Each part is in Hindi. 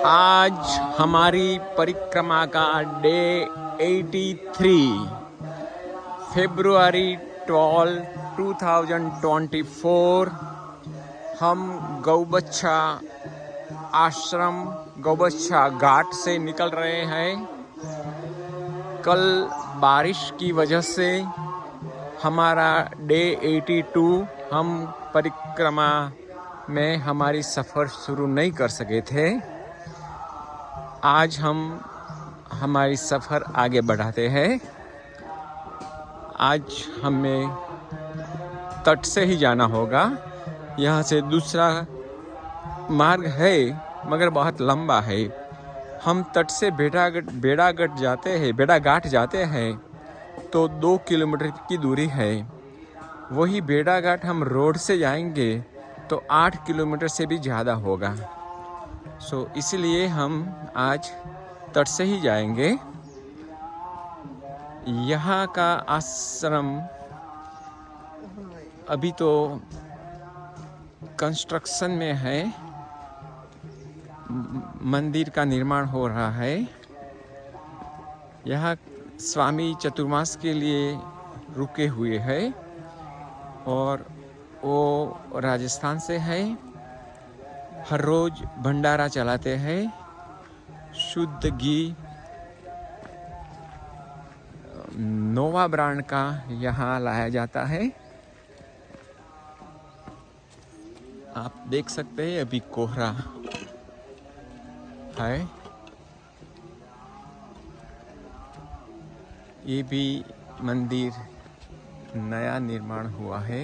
आज हमारी परिक्रमा का डे 83 फरवरी 12 2024। हम गौबच्छा आश्रम गौबच्छा घाट से निकल रहे हैं। कल बारिश की वजह से हमारा डे 82 हम परिक्रमा में हमारी सफ़र शुरू नहीं कर सके थे। आज हम हमारी सफ़र आगे बढ़ाते हैं। आज हमें तट से ही जाना होगा। यहाँ से दूसरा मार्ग है मगर बहुत लंबा है। हम तट से बेड़ाघाट जाते हैं तो 2 किलोमीटर की दूरी है। वही बेड़ाघाट हम रोड से जाएंगे तो 8 किलोमीटर से भी ज़्यादा होगा। इसलिए हम आज तट से ही जाएंगे। यहाँ का आश्रम अभी तो कंस्ट्रक्शन में है। मंदिर का निर्माण हो रहा है। यहाँ स्वामी चतुर्मास के लिए रुके हुए हैं और वो राजस्थान से है। हर रोज भंडारा चलाते हैं। शुद्ध घी नोवा ब्रांड का यहाँ लाया जाता है। आप देख सकते हैं अभी कोहरा है। ये भी मंदिर नया निर्माण हुआ है।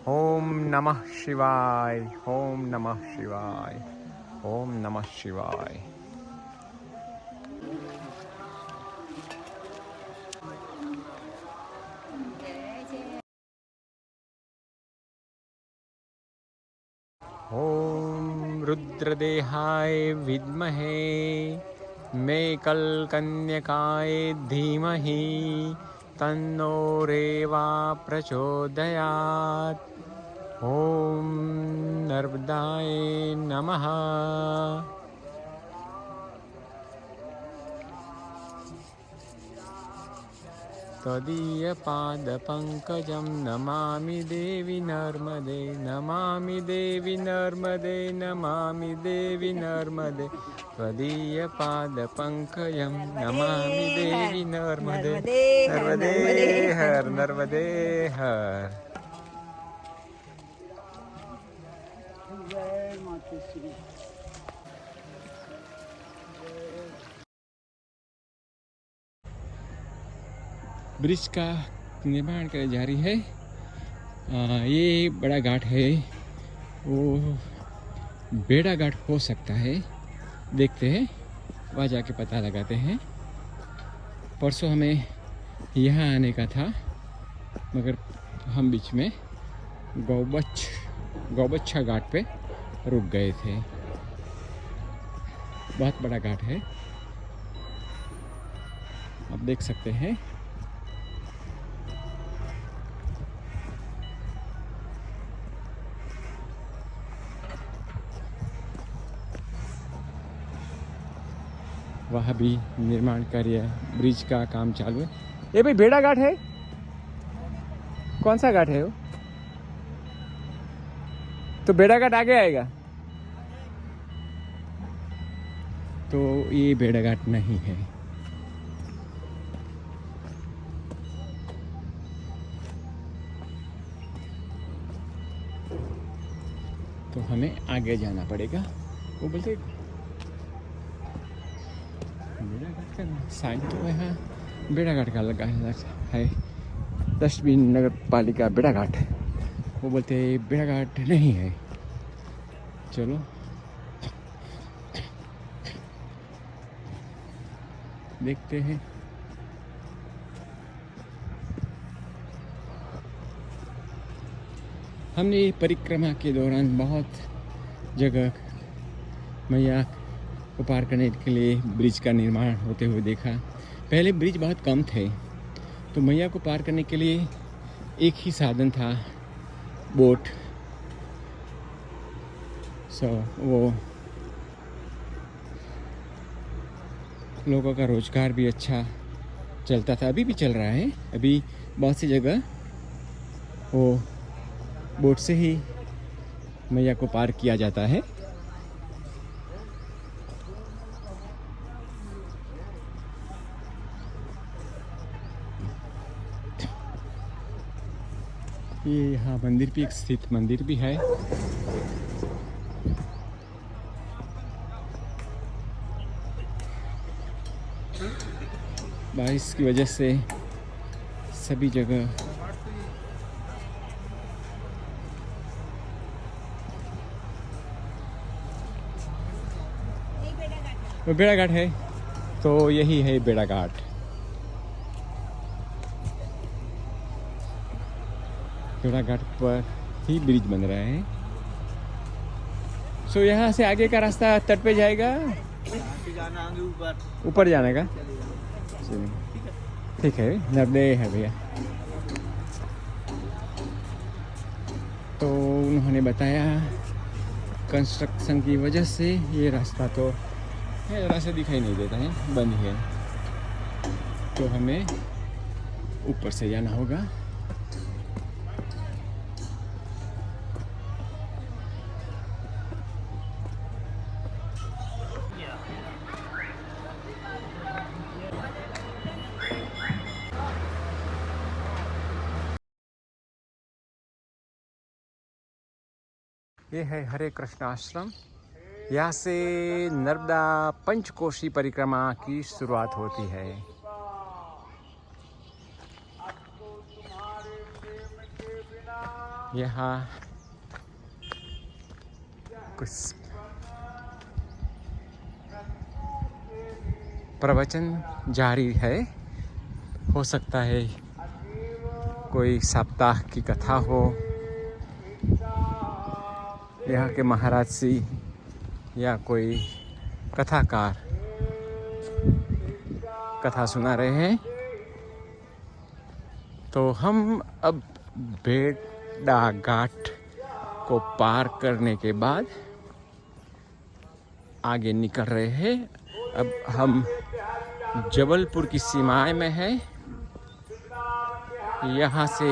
ओम नमः शिवाय, ओम नमः शिवाय, ओम नमः शिवाय। ओम रुद्रदेहाय विद्महे मेकलकन्यकाय धीमहि तन्नो रेवा प्रचोदयात्। ओम नर्मदाय नमः। त्वदीयपादपङ्कजं नमामि देवी नर्मदे, नमामि देवी नर्मदे, नमामि देवी नर्मदे। त्वदीयपादपङ्कजं नमामि देवी नर्मदे, नर्मदे हर, नर्मदे हर। ब्रिज का निर्माण कर जारी है। ये बड़ा घाट है, वो बेड़ा घाट हो सकता है। देखते हैं, वहाँ जाके पता लगाते हैं। परसों हमें यहाँ आने का था मगर हम बीच में गौबच्छा घाट पे रुक गए थे। बहुत बड़ा घाट है, आप देख सकते हैं। वहाँ भी निर्माण कार्य ब्रिज का काम चालू है। ये भाई बेड़ा घाट है? कौन सा घाट है वो? तो बेड़ा घाट आगे आएगा तो ये बेड़ा घाट नहीं है। तो हमें आगे जाना पड़ेगा। वो बोलते बेड़ा घाट का साइन तो यहाँ बेड़ा घाट का लगा है। डस्टबिन नगर पालिका बेड़ा घाट। वो बोलते बेड़ा घाट नहीं है। चलो देखते हैं। हमने परिक्रमा के दौरान बहुत जगह मैया को पार करने के लिए ब्रिज का निर्माण होते हुए देखा। पहले ब्रिज बहुत कम थे तो मैया को पार करने के लिए एक ही साधन था, बोट। वो लोगों का रोज़गार भी अच्छा चलता था, अभी भी चल रहा है। अभी बहुत सी जगह वो बोट से ही मैया को पार किया जाता है। ये यहाँ मंदिर भी, एक स्थित मंदिर भी है। बारिश की वजह से सभी जगह बेड़ा घाट है, तो यही है बेड़ा घाट। बेड़ा घाट पर ही ब्रिज बन रहा है। सो यहाँ से आगे का रास्ता तट पे जाएगा, ऊपर जाने का। ठीक है, नर्मदे है भैया। तो उन्होंने बताया कंस्ट्रक्शन की वजह से ये रास्ता तो रास्ता दिखाई नहीं देता है, बंद है। तो हमें ऊपर से जाना होगा। ये है हरे कृष्ण आश्रम। यहाँ से नर्मदा पंचकोशी परिक्रमा की शुरुआत होती है। यहाँ कुछ प्रवचन जारी है, हो सकता है कोई सप्ताह की कथा हो। यहाँ के महाराज जी या कोई कथाकार कथा सुना रहे हैं। तो हम अब बेड़ा घाट को पार करने के बाद आगे निकल रहे हैं। अब हम जबलपुर की सीमाएं में हैं। यहाँ से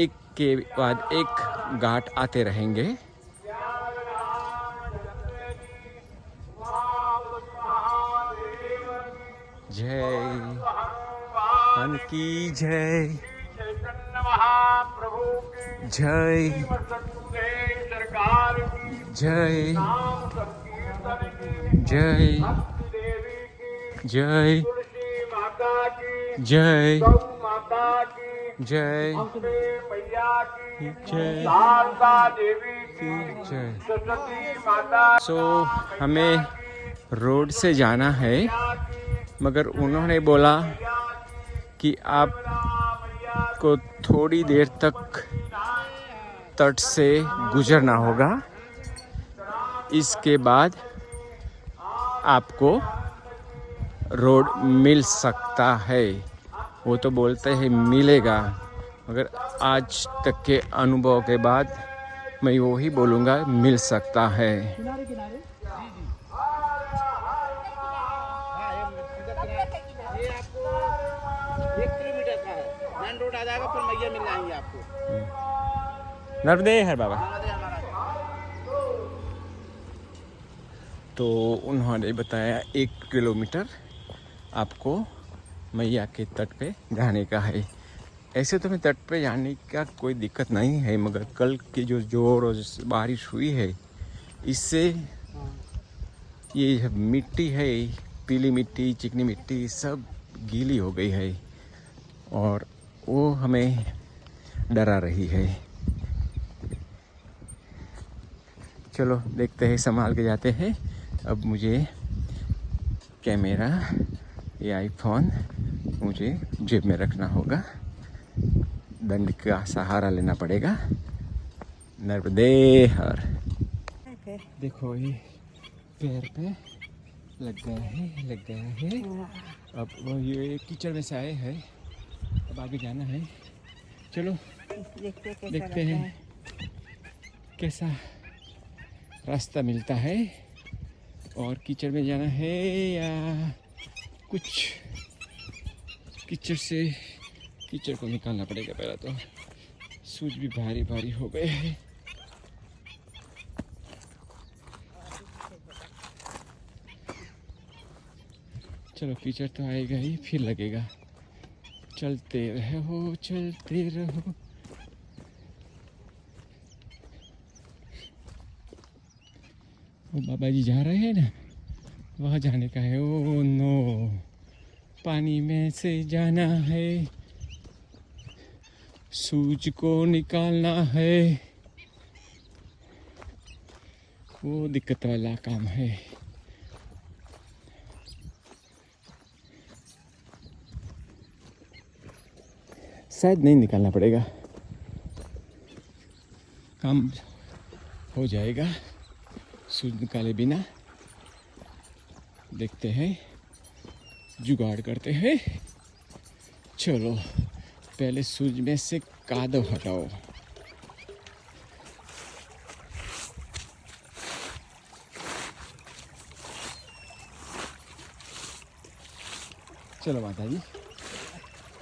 एक के बाद एक घाट आते रहेंगे। जय हनुमान की जय, जय जय जय जय जय जय जय। सो हमें रोड से जाना है, मगर उन्होंने बोला कि आपको थोड़ी देर तक तट से गुजरना होगा, इसके बाद आपको रोड मिल सकता है। वो तो बोलते हैं मिलेगा, मगर आज तक के अनुभव के बाद मैं वो ही बोलूँगा मिल सकता है। नर्मदे हर बाबा। तो उन्होंने बताया 1 किलोमीटर आपको मैया के तट पे जाने का है। ऐसे तो मैं तट पे जाने का कोई दिक्कत नहीं है, मगर कल की जो जोर और बारिश हुई है, इससे ये मिट्टी है, पीली मिट्टी, चिकनी मिट्टी सब गीली हो गई है और वो हमें डरा रही है। चलो देखते हैं, संभाल के जाते हैं। अब मुझे कैमरा या आईफोन मुझे जेब में रखना होगा, दंड का सहारा लेना पड़ेगा। नर्मदे हर। देखो ये पैर पे लग गया है। अब वो ये कीचड़ में से आए हैं, अब आगे जाना है। चलो देखते हैं कैसा रास्ता मिलता है और कीचड़ में जाना है या कुछ कीचड़ को निकालना पड़ेगा। पहला तो शूज भी भारी भारी हो गए हैं। चलो कीचड़ तो आएगा ही, फिर लगेगा। चलते रहो चलते रहो। वो बाबा जी जा रहे हैं ना, वहाँ जाने का है। ओ नो, पानी में से जाना है, सूज को निकालना है, वो दिक्कत वाला काम है। शायद नहीं निकालना पड़ेगा, काम हो जाएगा सूज निकाले बिना। देखते हैं, जुगाड़ करते हैं। चलो पहले सूज में से कादव हटाओ। चलो माता जी,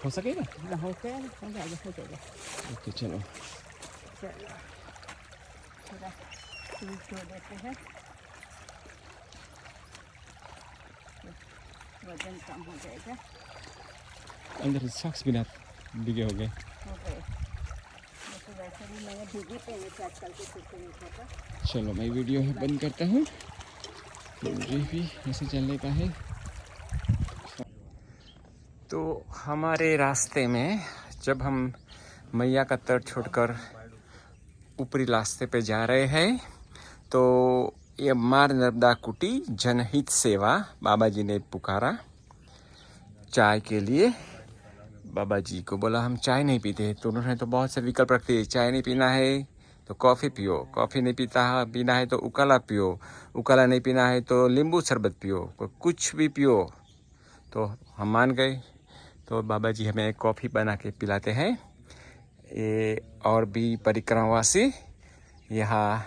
हो सकेगा? हो जाएगा। ओके चलो। थोड़ा सूज छोड़ देते हैं, वजन कम हो जाएगा। अंदर सॉक्स बिना भीगे हो गए। वैसे भी मैंने भीगे पहने थे आजकल के कुछ नहीं था। चलो मैं वीडियो बंद करता हूँ, मुझे भी ऐसे चलने का है। तो हमारे रास्ते में जब हम मैया का तट छोड़कर ऊपरी रास्ते पे जा रहे हैं तो ये मार नर्मदा कुटी जनहित सेवा बाबा जी ने पुकारा चाय के लिए। बाबा जी को बोला हम चाय नहीं पीते, तो उन्होंने तो बहुत से विकल्प रखते हैं। चाय नहीं पीना है तो कॉफ़ी पियो, कॉफ़ी नहीं पीना है तो उकाला पियो, उकाला नहीं पीना है तो नींबू शरबत पियो, कुछ भी पियो। तो हम मान गए, तो बाबा जी हमें कॉफ़ी बना के पिलाते हैं। ये और भी परिक्रमावासी यहाँ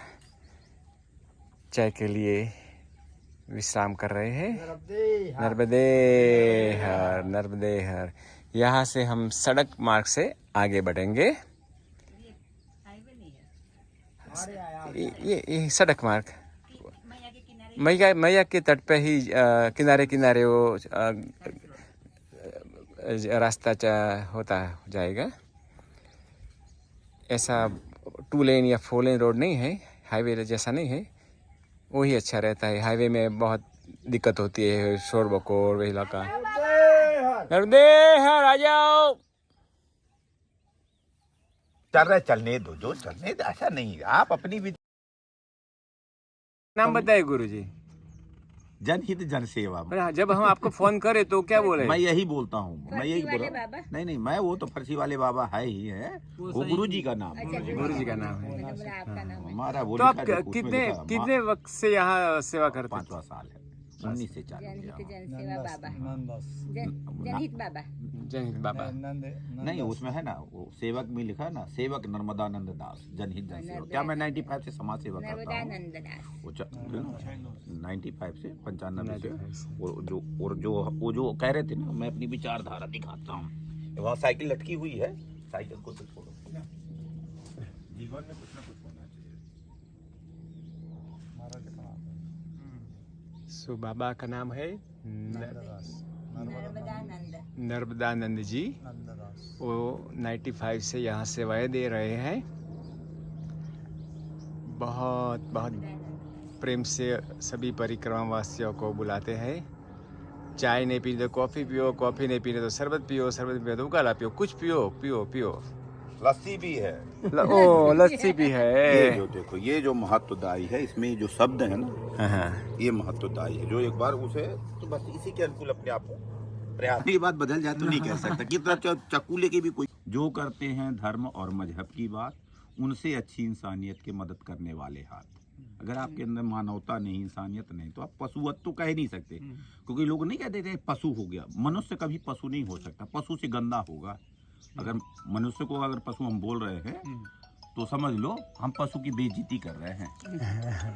चाय के लिए विश्राम कर रहे हैं। नर्मदे हर नर्मदे हर। यहाँ से हम सड़क मार्ग से आगे बढ़ेंगे। ये सड़क मार्ग मैया के तट पे ही किनारे किनारे वो रास्ता होता जाएगा। ऐसा 2 लेन या 4 लेन रोड नहीं है, हाईवे जैसा नहीं है। वही अच्छा रहता है। हाईवे में बहुत दिक्कत होती है, शोर बकोर वही इलाका। नर्मदे हर आ जाओ। चल रहे चलने दो, जो चलने दो, ऐसा नहीं। आप अपनी भी नाम बताइए गुरुजी। जनहित जन सेवा। जब हम आपको फोन करें तो क्या बोले? मैं यही बोलता हूँ, मैं यही बोल रहा हूँ। नहीं, मैं वो तो फर्जी वाले बाबा है ही है, वो गुरु जी का नाम है। गुरु जी का नाम है। हमारा वो तो आप कितने वक्त से यहाँ सेवा करते हैं? 5वां साल है, 19 से चालू जनहित बाबा। नहीं, उसमें है ना वो सेवक में लिखा है ना, सेवक नर्मदानंद दास जनहित जन सेवा। क्या मैं 95 से समाज सेवा करता हूँ। वो 95 से 95 से वो जो कह रहे थे ना, मैं अपनी विचारधारा दिखाता हूँ। वहाँ साइकिल लटकी हुई है, साइकिल को तो छोड़ो। जीवन में कुछ ना कुछ होना चाहिए। सो बाबा का नाम है नर्मदानंद जी। वो 95 से यहाँ सेवाएं दे रहे हैं। बहुत बहुत प्रेम से सभी परिक्रमा वासियों को बुलाते हैं। चाय नहीं पीने तो कॉफ़ी पियो, कॉफ़ी नहीं पीने तो शरबत पियो, शरबत पीने तो उकाला पियो, कुछ पियो। लस्सी भी है। ओ लस्सी भी है। ये जो देखो, ये जो महत्वदायी है, इसमें जो शब्द है ना, ये महत्वदायी है। जो एक बार उसे तो बस इसी के अनुकूल अपने आप को प्रयास, ये बात बदल जाए तो नहीं कह सकता। कितना चक्कू लेके भी कोई जो करते हैं धर्म और मजहब की बात, उनसे अच्छी इंसानियत के मदद करने वाले हाथ। अगर आपके अंदर मानवता नहीं, इंसानियत नहीं, तो आप पशुवत तो कह ही नहीं सकते। क्योंकि लोग नहीं कहते थे पशु हो गया। मनुष्य कभी पशु नहीं हो सकता, पशु से गंदा होगा। अगर मनुष्य को अगर पशु हम बोल रहे हैं तो समझ लो हम पशु की बेइज्जती कर रहे हैं।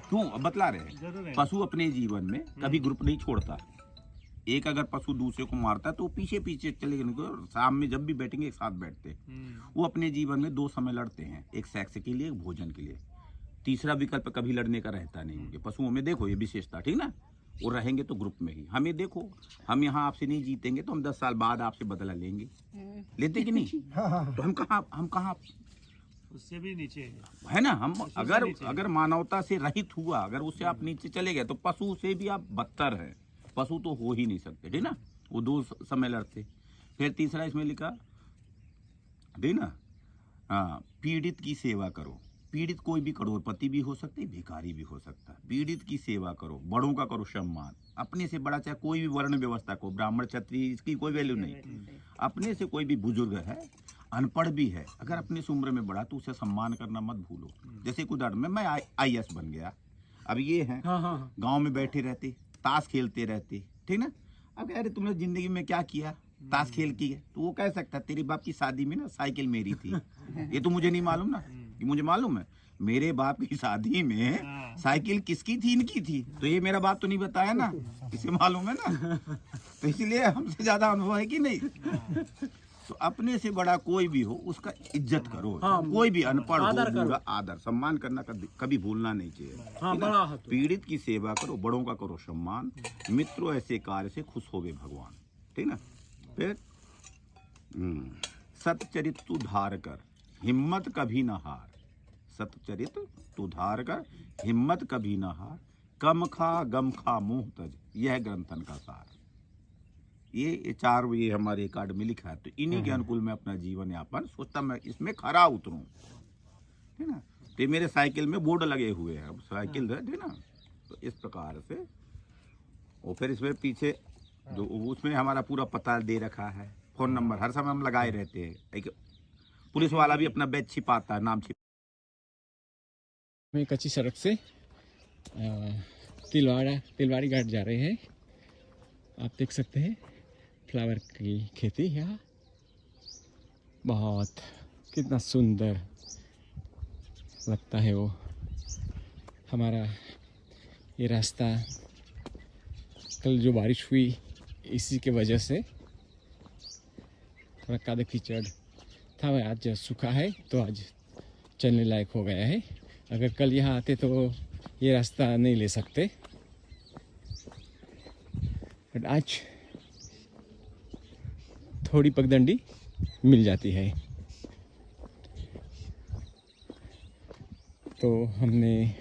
क्यों बतला रहे हैं, पशु अपने जीवन में कभी ग्रुप नहीं छोड़ता। एक अगर पशु दूसरे को मारता है तो पीछे पीछे चले गए, शाम में जब भी बैठेंगे एक साथ बैठते। वो अपने जीवन में 2 समय लड़ते हैं, एक सेक्स के लिए, एक भोजन के लिए। तीसरा विकल्प कभी लड़ने का रहता नहीं है। पशुओं में देखो ये विशेषता, ठीक ना, वो रहेंगे तो ग्रुप में ही। हमें देखो, हम यहाँ आपसे नहीं जीतेंगे तो हम 10 साल बाद आपसे बदला लेंगे, लेते कि नहीं? तो हम कहाँ उससे भी नीचे है ना। हम अगर मानवता से रहित हुआ, अगर उससे आप नीचे चले गए तो पशु से भी आप बदतर हैं। पशु तो हो ही नहीं सकते, ठीक ना, वो 2 समय लड़ते। फिर तीसरा इसमें लिखा, ठीक ना, हाँ, पीड़ित की सेवा करो। पीड़ित कोई भी करोड़पति भी हो सकते, भिखारी भी हो सकता है। पीड़ित की सेवा करो, बड़ों का करो सम्मान। अपने से बड़ा चाहे कोई भी वर्ण व्यवस्था को, ब्राह्मण क्षत्रिय, इसकी कोई वैल्यू नहीं। अपने से कोई भी बुजुर्ग है, अनपढ़ भी है, अगर अपने से उम्र में बड़ा तो उसे सम्मान करना मत भूलो। जैसे एक उदाहरण में, मैं IAS बन गया, अब ये है गांव में बैठे रहते, ताश खेलते रहते, ठीक ना। अब कह रहे तुमने जिंदगी में क्या किया, ताश खेल की है, तो वो कह सकता है तेरे बाप की शादी में ना साइकिल मेरी थी। ये तो मुझे नहीं मालूम ना, कि मुझे मालूम है मेरे बाप की शादी में साइकिल किसकी थी, इनकी थी। तो ये मेरा बाप तो नहीं बताया ना, इसे मालूम है ना, तो इसलिए हमसे ज्यादा अनुभव है कि नहीं। तो अपने से बड़ा कोई भी हो उसका इज्जत करो। कोई भी अनपढ़ हो, बूढ़ा, आदर सम्मान करना कभी भूलना नहीं चाहिए। पीड़ित की सेवा करो, बड़ों का करो सम्मान। मित्रों ऐसे कार्य से खुश होवे भगवान, ठीक ना। फिर सतचरित तू धार कर, हिम्मत कभी न हार। सतचरित तू धार कर, हिम्मत कभी न हार। कम खा गम खा मुँह तज, यह ग्रंथन का सार। ये 4 ये हमारे कार्ड में लिखा है। तो इन्हीं के अनुकूल मैं अपना जीवन यापन सोचता, मैं इसमें खरा उतरूं, है ना। तो मेरे साइकिल में बोर्ड लगे हुए हैं, अब साइकिल है, ठीक ना। तो इस प्रकार से, और फिर इसमें पीछे जो उसमें हमारा पूरा पता दे रखा है, फोन नंबर हर समय हम लगाए रहते हैं। एक पुलिस वाला भी अपना बैच छिपाता है, नाम मैं कच्ची सड़क से तिलवारी घाट जा रहे हैं। आप देख सकते हैं फ्लावर की खेती यहाँ, बहुत कितना सुंदर लगता है वो। हमारा ये रास्ता कल जो बारिश हुई इसी के वजह से थोड़ा कादे कीचड़ था, वह आज सूखा है तो आज चलने लायक हो गया है। अगर कल यहाँ आते तो ये रास्ता नहीं ले सकते, बट आज थोड़ी पगडंडी मिल जाती है। तो हमने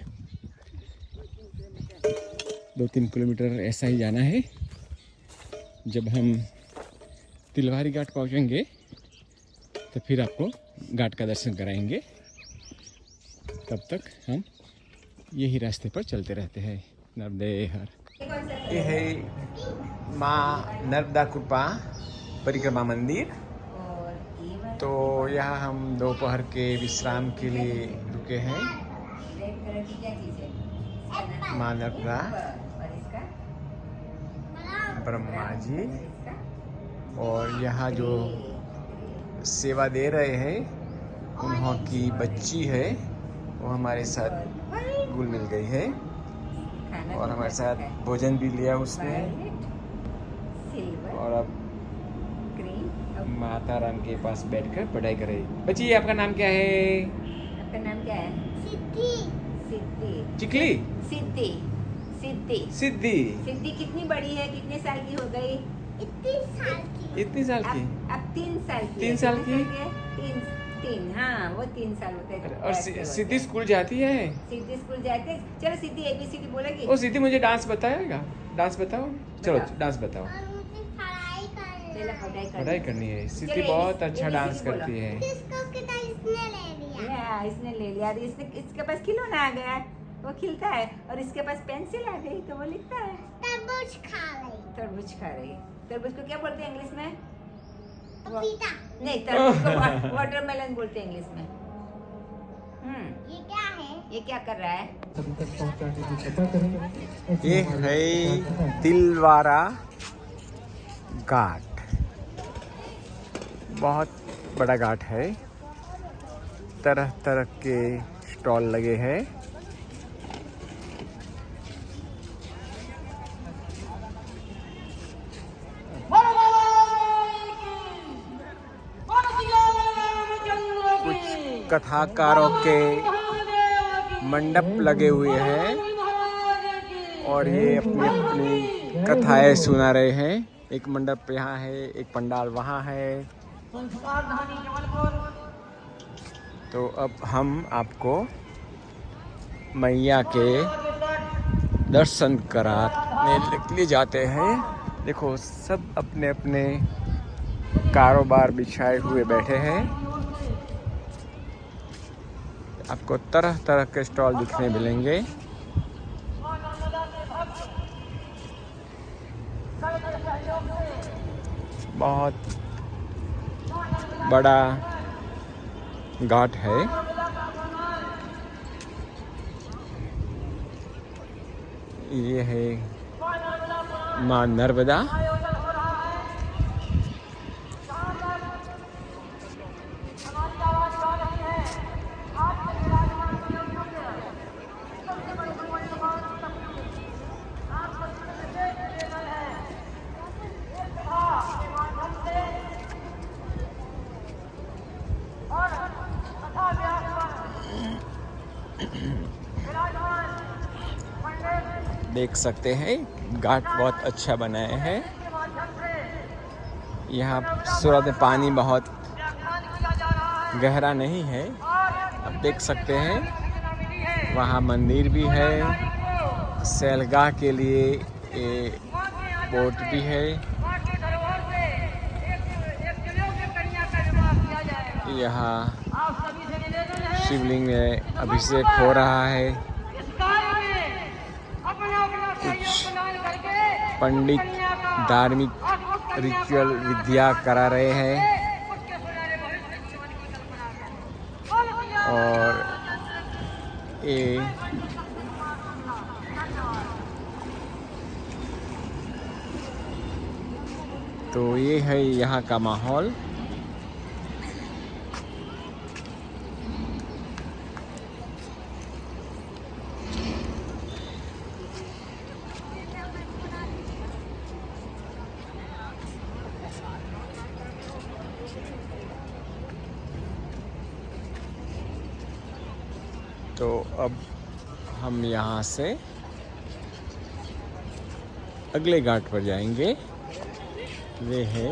2-3 किलोमीटर ऐसा ही जाना है। जब हम तिलवारी घाट पहुंचेंगे तो फिर आपको घाट का दर्शन कराएंगे। तब तक हम यही रास्ते पर चलते रहते हैं। नर्मदे हर। ये है माँ नर्मदा कृपा परिक्रमा मंदिर। तो यहाँ हम दोपहर के विश्राम के लिए रुके हैं। माँ नर्मदा, ब्रह्मा जी, और यहाँ जो सेवा दे रहे हैं उन्हों की बच्ची है, वो हमारे साथ घुल मिल गई है और हमारे साथ भोजन भी लिया उसने। और अब माता राम के पास बैठकर पढ़ाई कर रही। बच्ची आपका नाम क्या है? आपका नाम क्या है? सिद्धि। सिद्धि। चिकली? सिद्धि। सिद्धि। सिद्धि। सिद्धि कितनी बड़ी है, कितने साल की हो गई? इतनी साल की। इतनी साल की? अब 3 साल की। 3 साल की? 3, हाँ वो 3 साल होते हैं। और सिद्धि स्कूल जाती है? सिद्धि स्कूल जाते हैं। चलो सिद्धि ABCD बोलेगी। ओ सिद्धि मुझे डांस बताएगा? डांस बताओ, चलो डांस बताओ। पढ़ाई करनी है। सिद्धि बहुत अच्छा डांस करती है। इसने ले लिया। इसके पास खिलौना आ गया, वो खिलता है, और इसके पास पेंसिल आ गई तो वो लिखता है। तरबूज खा रही। तरबूज खा रही। तरबूज को क्या बोलते हैं इंग्लिश में? पपीता। नहीं, तरबूज को वाटरमेलन बोलते हैं इंग्लिश में। ये क्या है? ये क्या कर रहा है? ये है तिलवारा घाट, बहुत बड़ा घाट है। तरह तरह के स्टॉल लगे हैं। कुछ कथाकारों के मंडप लगे हुए हैं और ये अपनी अपनी कथाएं सुना रहे हैं। एक मंडप यहाँ है, एक पंडाल वहाँ है। तो अब हम आपको मैया के दर्शन कराने ले जाते हैं। देखो सब अपने अपने कारोबार बिछाए हुए बैठे हैं। आपको तरह तरह के स्टॉल दिखने मिलेंगे। बहुत बड़ा घाट है। ये है माँ नर्मदा। देख सकते हैं घाट बहुत अच्छा बनाया है। यहाँ सूरत में पानी बहुत गहरा नहीं है। आप देख सकते हैं वहाँ मंदिर भी है, सैलगाह के लिए बोट भी है। यहाँ शिवलिंग में अभिषेक हो रहा है। कुछ पंडित धार्मिक रिचुअल विद्या करा रहे हैं और ये तो ये है यहाँ का माहौल। तो अब हम यहाँ से अगले घाट पर जाएंगे। वे है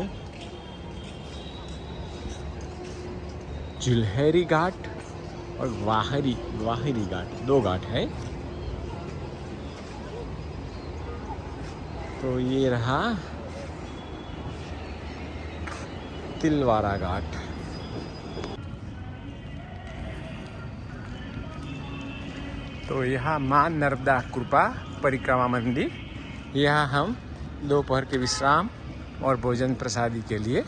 जुलहरी घाट और वाहरी घाट, 2 घाट है। तो ये रहा तिलवारा घाट। तो यहाँ माँ नर्मदा कृपा परिक्रमा मंदिर, यहाँ हम दोपहर के विश्राम और भोजन प्रसादी के लिए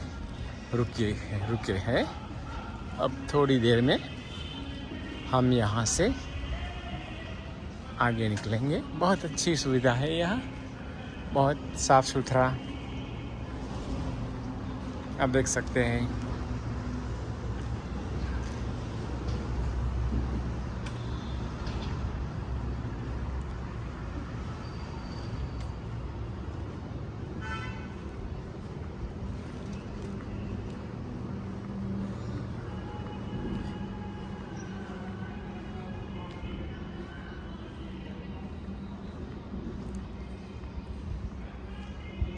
रुके हैं। अब थोड़ी देर में हम यहाँ से आगे निकलेंगे। बहुत अच्छी सुविधा है यहाँ, बहुत साफ़ सुथरा आप देख सकते हैं।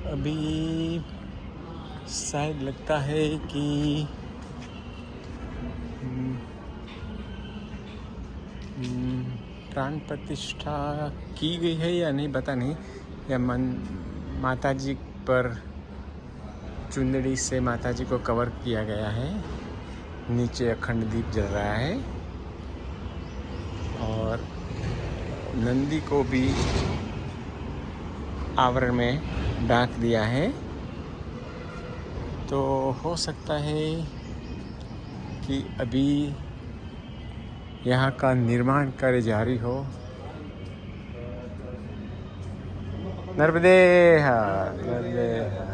अभी शायद लगता है कि प्राण प्रतिष्ठा की गई है या नहीं पता नहीं। या माता जी पर चुंदड़ी से माता जी को कवर किया गया है। नीचे अखंड दीप जल रहा है और नंदी को भी आवरण में ढांक दिया है। तो हो सकता है कि अभी यहाँ का निर्माण कार्य जारी हो। नर्मदे हर, नर्मदे हर।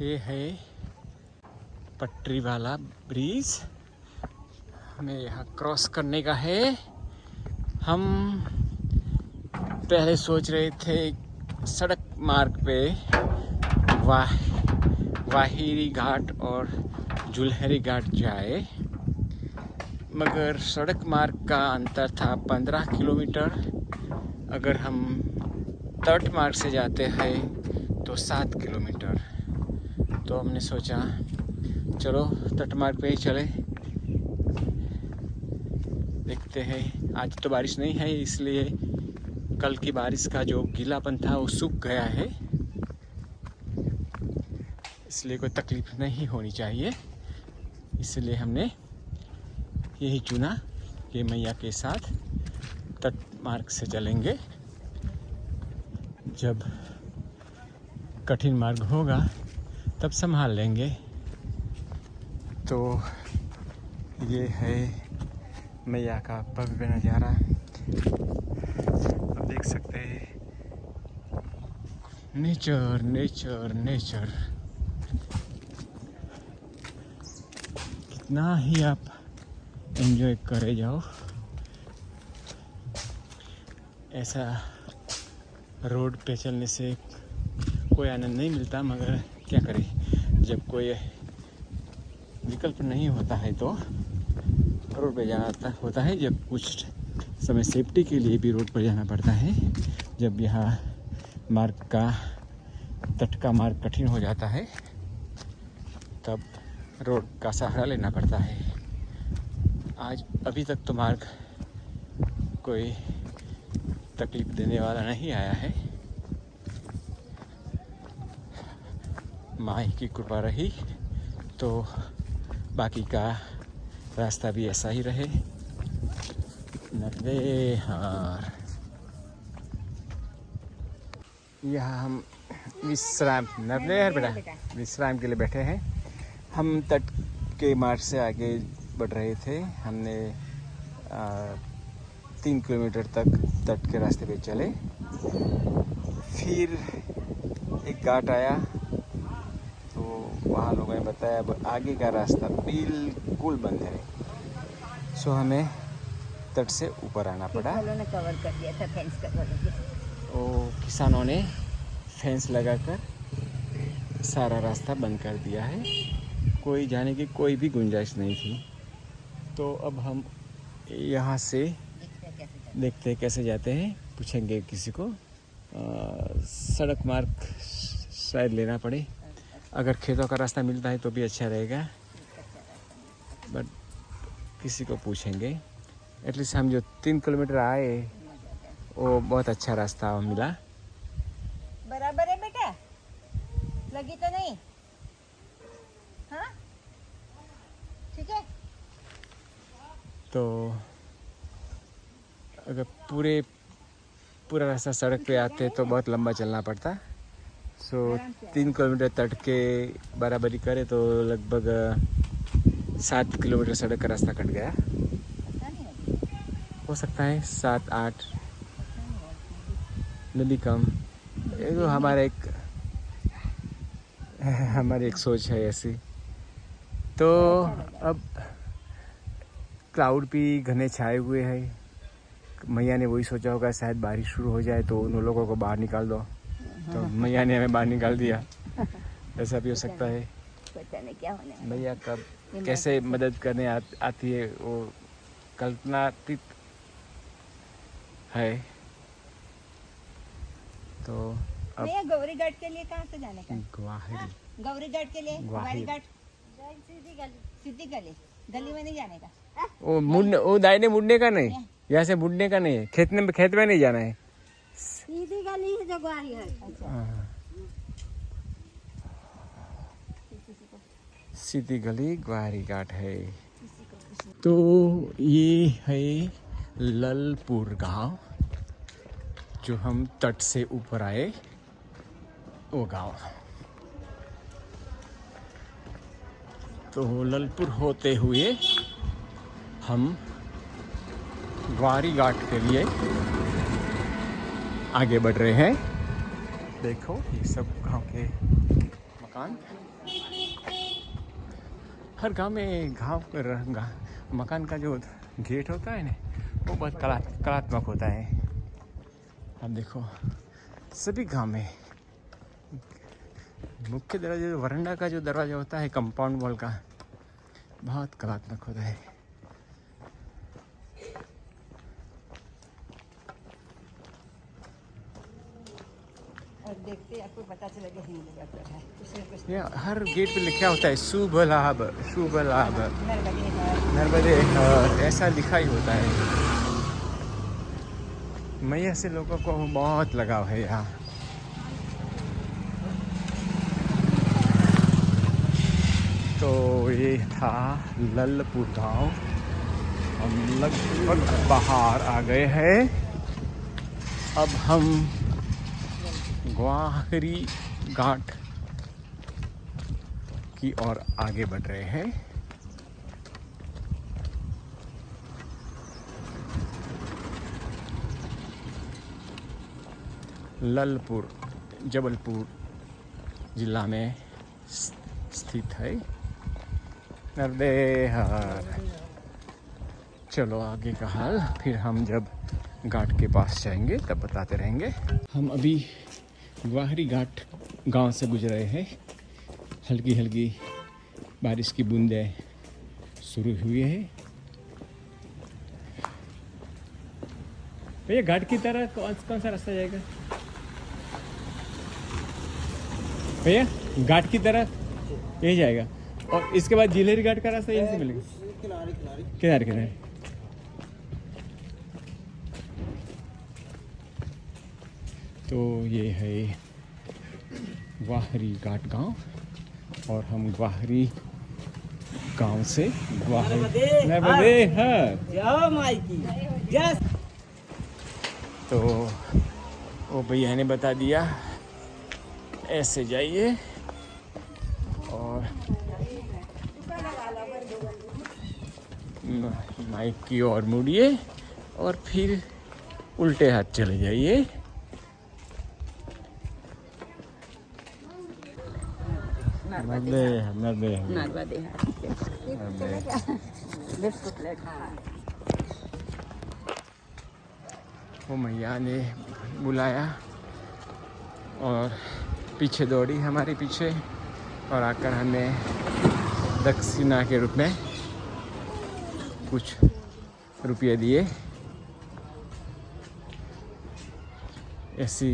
ये है पटरी वाला ब्रिज, हमें यहाँ क्रॉस करने का है। हम पहले सोच रहे थे सड़क मार्ग पे वाहिरी घाट और जुलहरी घाट जाए, मगर सड़क मार्ग का अंतर था 15 किलोमीटर। अगर हम तट मार्ग से जाते हैं तो 7 किलोमीटर। तो हमने सोचा चलो तट मार्ग पे ही चले, देखते हैं। आज तो बारिश नहीं है, इसलिए कल की बारिश का जो गीलापन था वो सूख गया है, इसलिए कोई तकलीफ नहीं होनी चाहिए। इसलिए हमने यही चुना कि मैया के साथ तट मार्ग से चलेंगे। जब कठिन मार्ग होगा तब संभाल लेंगे। तो ये है मैया का भव्य नज़ारा, आप देख सकते हैं। नेचर नेचर नेचर, कितना ही आप एंजॉय करे जाओ, ऐसा रोड पे चलने से कोई आनंद नहीं मिलता। मगर क्या करें, जब कोई विकल्प नहीं होता है तो रोड पे जाना होता है। जब कुछ समय सेफ्टी के लिए भी रोड पर जाना पड़ता है, जब यहाँ मार्ग का तट का मार्ग कठिन हो जाता है तब रोड का सहारा लेना पड़ता है। आज अभी तक तो मार्ग कोई तकलीफ देने वाला नहीं आया है। माँ की कृपा रही तो बाकी का रास्ता भी ऐसा ही रहे। नरवेहार, यहाँ हम विश्राम, नरवेहार बेटा विश्राम के लिए बैठे हैं। हम तट के मार्ग से आगे बढ़ रहे थे। हमने 3 किलोमीटर तक तट के रास्ते पे चले, फिर एक घाट आया तो वहाँ लोगों ने बताया अब आगे का रास्ता बिल्कुल बंद है। सो हमें तट से ऊपर आना पड़ा। ने कवर कर दिया था फेंस का, तो किसानों ने फेंस लगाकर सारा रास्ता बंद कर दिया है, कोई जाने की कोई भी गुंजाइश नहीं थी। तो अब हम यहाँ से देखते हैं कैसे जाते हैं, पूछेंगे किसी को। सड़क मार्ग शायद लेना पड़े, अगर खेतों का रास्ता मिलता है तो भी अच्छा रहेगा, बट किसी को पूछेंगे। एटलीस्ट हम जो 3 किलोमीटर आए वो बहुत अच्छा रास्ता मिला। बराबर है बेटा, लगी तो नहीं? हाँ ठीक है। तो अगर पूरा रास्ता सड़क पे आते तो बहुत लंबा चलना पड़ता। सो 3 किलोमीटर तट के बराबरी करे तो लगभग 7 किलोमीटर सड़क का रास्ता कट गया। हो सकता है 7-8 में भी कम। ये तो हमारी एक सोच है ऐसी। तो अब क्लाउड भी घने छाए हुए हैं। मैया ने वही सोचा होगा शायद बारिश शुरू हो जाए तो उन लोगों को बाहर निकाल दो, तो मैया ने हमें बाहर निकाल दिया। ऐसा भी हो सकता है। पता नहीं क्या होने वाला। मैया कब कैसे मदद करने आती है वो कल्पनातीत है। तो अब भैया गौरी घाट के लिए कहाँ से जाने का? ग्वाहिरी, गौरी घाट के लिए ग्वाहिरी। ग्वारी घाट सीधी गली में नहीं जाने का। वो दाहिने मुड़ने का नहीं, यहाँ से मुड़ने का नहीं है, खेत में नहीं जाना है। सीधी गली है जो ग्वारी है। अच्छा सीधी गली ग्वारी घाट है। तो ये है ललपुर गांव, जो हम तट से ऊपर आए वो गांव। तो ललपुर होते हुए हम ग्वारी घाट के लिए आगे बढ़ रहे हैं। देखो ये सब गांव के मकान। हर गांव में मकान का जो गेट होता है ना वो बहुत कलात्मक होता है। अब देखो सभी गांव में मुख्य दरवाजे वरांडा का जो दरवाजा होता है कंपाउंड वॉल का बहुत कलात्मक होता है। और देखते आपको पता चलेगा हिंदी का क्या है, कुछ न कुछ। ये हर गेट पे लिखा होता है शुभ लाभ नर्मदे है। नर्मदे ऐसा लिखा ही होता है। मैया से लोगों को बहुत लगाव है यहाँ। तो ये था ललपुर गांव। हम लगभग बाहर आ गए हैं। अब हम ग्वाहरी घाट की ओर आगे बढ़ रहे हैं। ललपुर जबलपुर जिला में स्थित है। नर्मदे हर। चलो आगे का हाल फिर हम जब घाट के पास जाएंगे तब बताते रहेंगे। हम अभी ग्वाहरी घाट गांव से गुजर रहे हैं। हल्की हल्की बारिश की बूंदें शुरू हुई है। भैया घाट की तरह कौन सा रास्ता जाएगा भैया? घाट की तरफ यही जाएगा और इसके बाद जिलेरी घाट का रास्ता यहीं से मिलेगा। किनारे किनारे तो ये है ग्वाहरी घाट गांव और हम ग्वाहरी गांव से नर्मदे हर। तो वो भैया ने बता दिया ऐसे जाइए और माइक की ओर मुड़िए और फिर उल्टे हाथ चले जाइए। नर्मदे वो मैया ने बुलाया और पीछे दौड़ी हमारे पीछे और आकर हमें दक्षिणा के रूप में कुछ रुपये दिए। ऐसी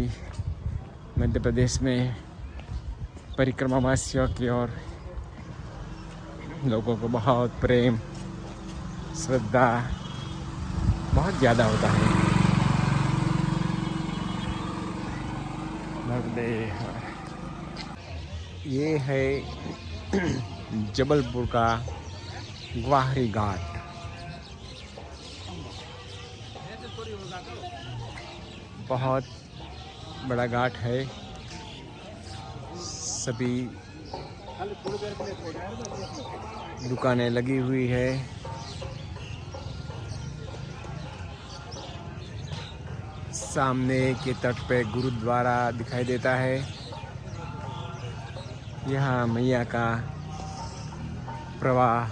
मध्य प्रदेश में परिक्रमा वासियों की और लोगों को बहुत प्रेम श्रद्धा बहुत ज़्यादा होता है। ये है जबलपुर का ग्वाहरी घाट। बहुत बड़ा घाट है। सभी दुकानें लगी हुई है। सामने के तट पे गुरुद्वारा दिखाई देता है। यहाँ मैया का प्रवाह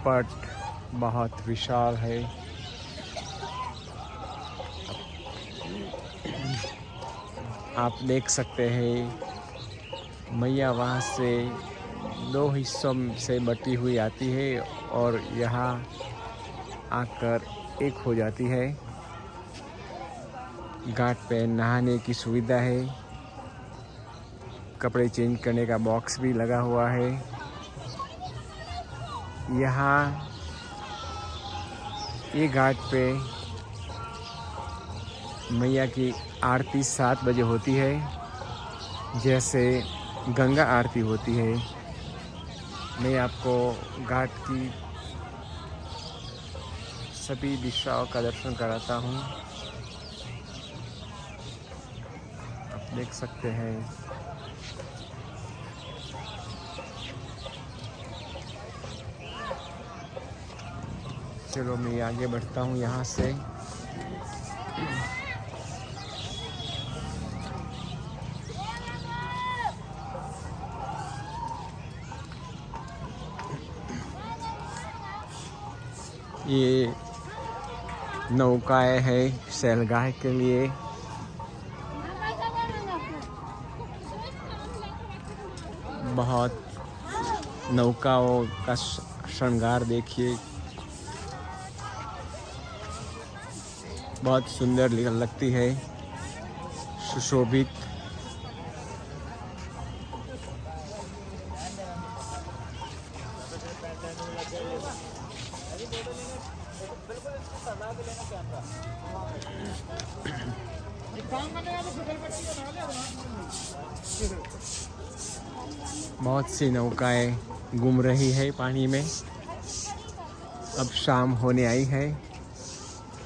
पट बहुत विशाल है। आप देख सकते हैं मैया वहाँ से 2 हिस्सों से बटी हुई आती है और यहाँ आकर एक हो जाती है। घाट पे नहाने की सुविधा है। कपड़े चेंज करने का बॉक्स भी लगा हुआ है। यहाँ ये घाट पे मैया की आरती 7 बजे होती है, जैसे गंगा आरती होती है। मैं आपको घाट की सभी दिशाओं का दर्शन कराता हूँ। आप देख सकते हैं चलो मैं आगे बढ़ता हूँ यहाँ से। ये नौकाएं है सैलगाह के लिए। बहुत नौकाओं का श्रृंगार देखिए, बहुत सुंदर लगती है, सुशोभित। बहुत सी नौकाएं घूम रही है पानी में। अब शाम होने आई है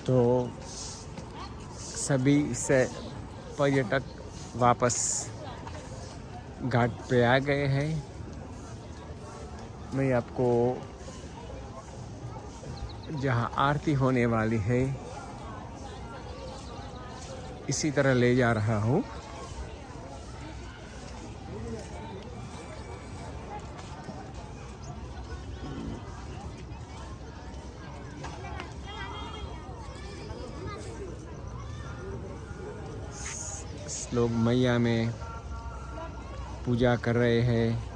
तो सभी से पर्यटक वापस घाट पे आ गए हैं। मैं आपको जहां आरती होने वाली है इसी तरह ले जा रहा हूँ। लोग मैया में पूजा कर रहे हैं।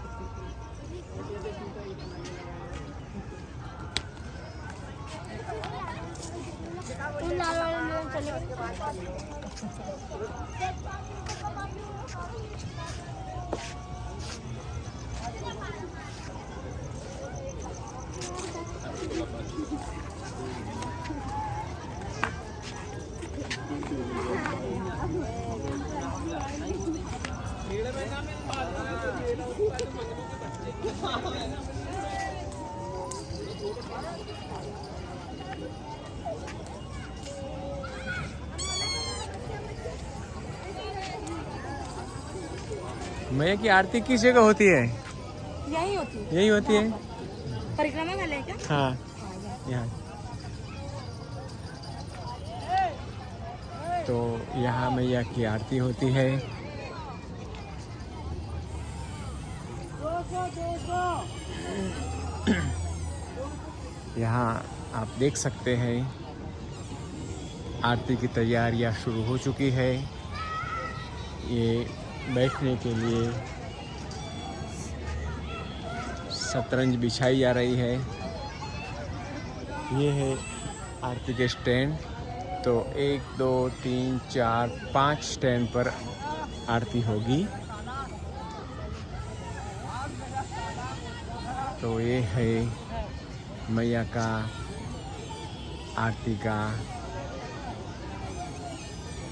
मैया की आरती किस जगह होती है? यही होती है। यही होती है। परिक्रमा वाले क्या? हाँ, यहाँ। तो यहाँ मैया की आरती होती है। यहाँ आप देख सकते हैं आरती की तैयारियाँ शुरू हो चुकी है। ये बैठने के लिए शतरंज बिछाई जा रही है। ये है आरती के स्टैंड। तो 1 2 3 4 5 स्टैंड पर आरती होगी। तो ये है मैया का आरती का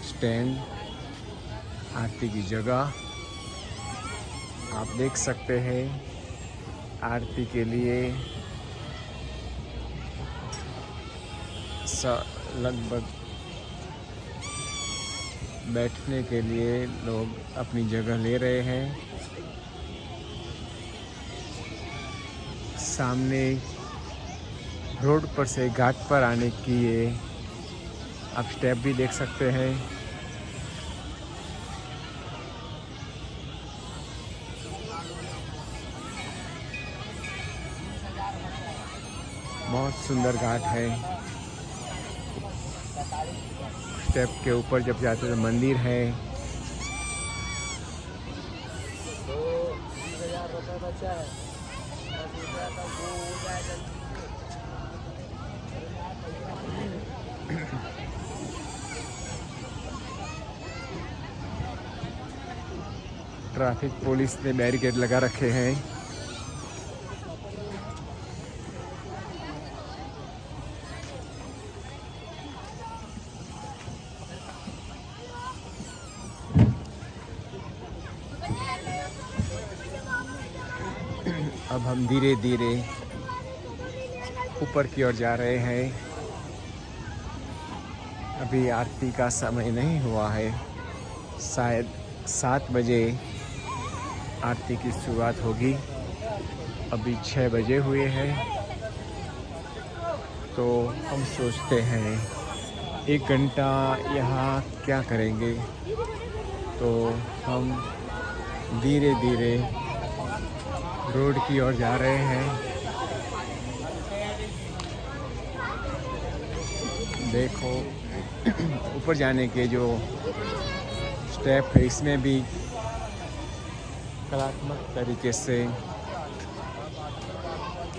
स्टैंड, आरती की जगह आप देख सकते हैं। आरती के लिए लगभग बैठने के लिए लोग अपनी जगह ले रहे हैं। सामने रोड पर से घाट पर आने की ये आप स्टेप भी देख सकते हैं। बहुत सुंदर घाट है। स्टेप के ऊपर जब जाते तो मंदिर है। ट्रैफिक पुलिस ने बैरिकेड लगा रखे हैं। अब हम धीरे धीरे ऊपर की ओर जा रहे हैं। अभी आरती का समय नहीं हुआ है। शायद 7 बजे आरती की शुरुआत होगी। अभी 6 बजे हुए हैं। तो हम सोचते हैं 1 घंटा यहाँ क्या करेंगे। तो हम धीरे धीरे रोड की ओर जा रहे हैं। देखो ऊपर जाने के जो स्टेप है इसमें भी कलात्मक तरीके से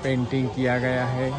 पेंटिंग किया गया है।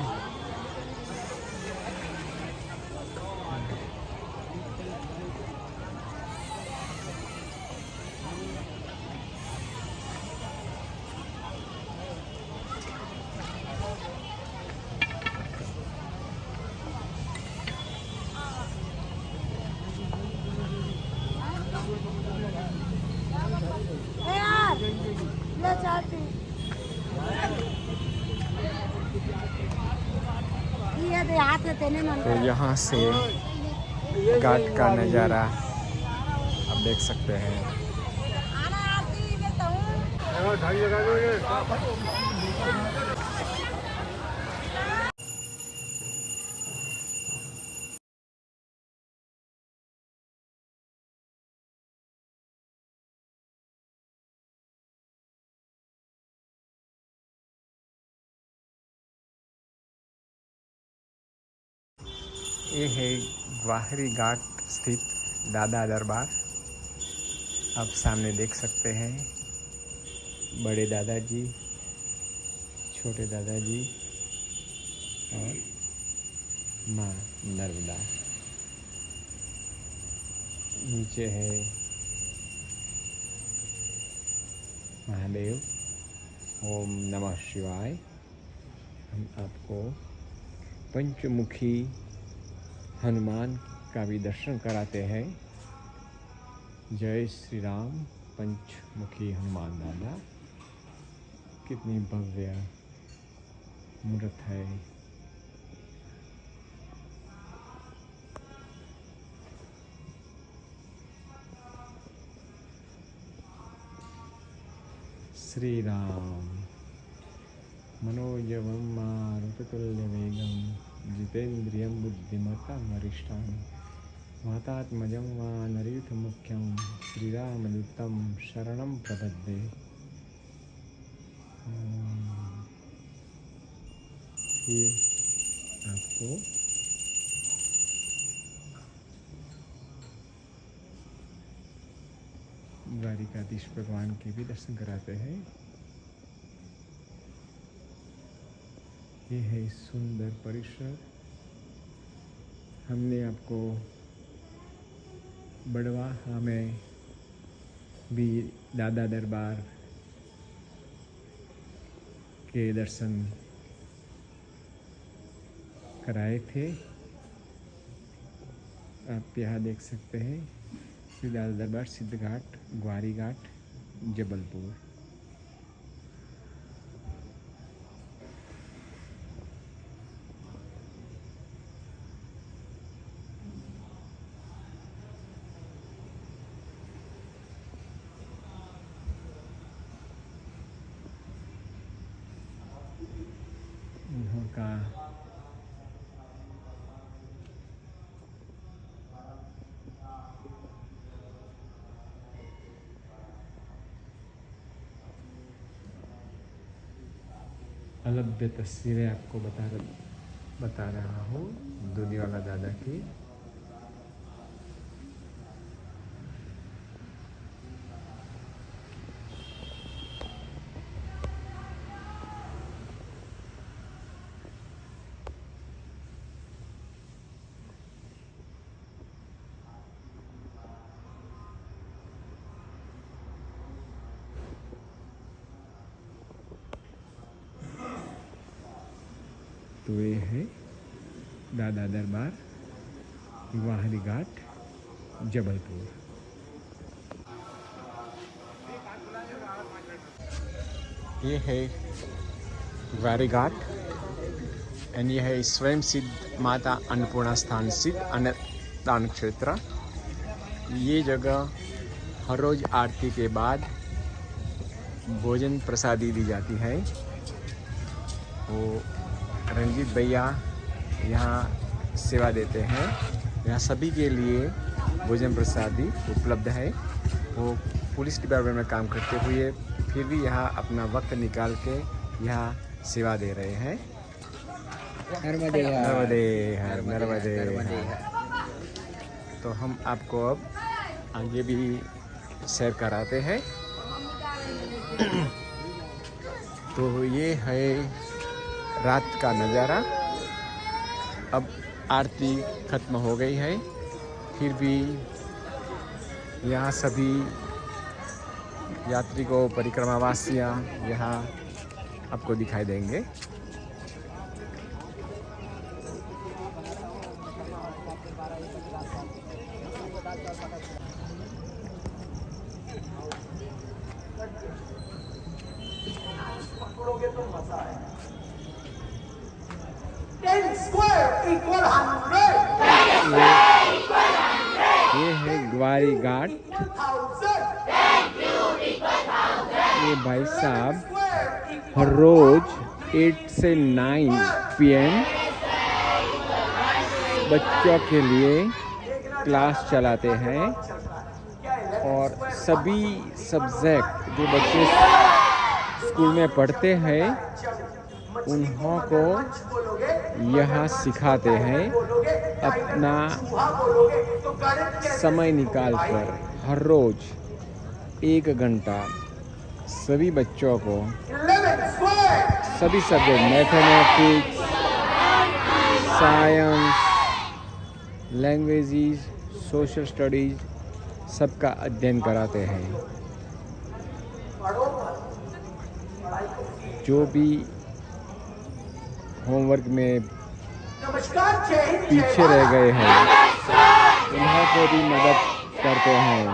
तो यहाँ से घाट का नज़ारा आप देख सकते हैं। ये है ग्वाहरी घाट स्थित दादा दरबार। आप सामने देख सकते हैं बड़े दादाजी, छोटे दादाजी और माँ नर्मदा। नीचे है महादेव। ओम नमः शिवाय। हम आपको पंचमुखी हनुमान का भी दर्शन कराते हैं। जय श्री राम। पंचमुखी हनुमान दादा, कितनी भव्य मूर्त है। श्री राम मनोजवं मारुततुल्यवेगं जितेन्द्रियं बुद्धिमतां वरिष्ठं वातात्मजं वानरयूथमुख्यं श्रीरामदूतं शरणं प्रपद्ये। ये आपको द्वारिकाधीश भगवान के भी दर्शन कराते हैं। ये है सुंदर परिसर। हमने आपको बड़वाहा में भी दादा दरबार के दर्शन कराए थे। आप यहाँ देख सकते हैं श्री दादा दरबार सिद्धघाट, ग्वारी घाट, जबलपुर। इन्हों का अलभ्य तस्वीरें आपको बता रहा हूँ दुनियावाला दादा की। तो ये है दादा दरबार, ग्वारी घाट, जबलपुर। ये है ग्वारी घाट एंड ये है स्वयं सिद्ध माता अन्नपूर्णा स्थान सिद्ध अन्नदान क्षेत्र। ये जगह हर रोज आरती के बाद भोजन प्रसादी दी जाती है। वो रंजीत भैया यहाँ सेवा देते हैं। यहाँ सभी के लिए भोजन प्रसादी उपलब्ध है। वो पुलिस डिपार्टमेंट में काम करते हुए फिर भी यहाँ अपना वक्त निकाल के यहाँ सेवा दे रहे हैं। नर्मदे हर नर्मदे हर। तो हम आपको अब आगे भी सैर कराते हैं। तो ये है रात का नज़ारा। अब आरती खत्म हो गई है, फिर भी यहाँ सभी यात्री को परिक्रमावासियाँ यहाँ आपको दिखाई देंगे। ये है ग्वारी घाट। ये भाई साहब हर रोज 8 से 9 PM बच्चों के लिए क्लास चलाते हैं और सभी सब्जेक्ट जो बच्चे स्कूल में पढ़ते हैं उन्हों को यहाँ सिखाते हैं। अपना समय निकाल कर हर रोज 1 घंटा सभी बच्चों को सभी subject mathematics, science, languages, social studies सबका अध्ययन कराते हैं। जो भी होमवर्क में पीछे रह गए हैं उन्हें को भी मदद करते हैं।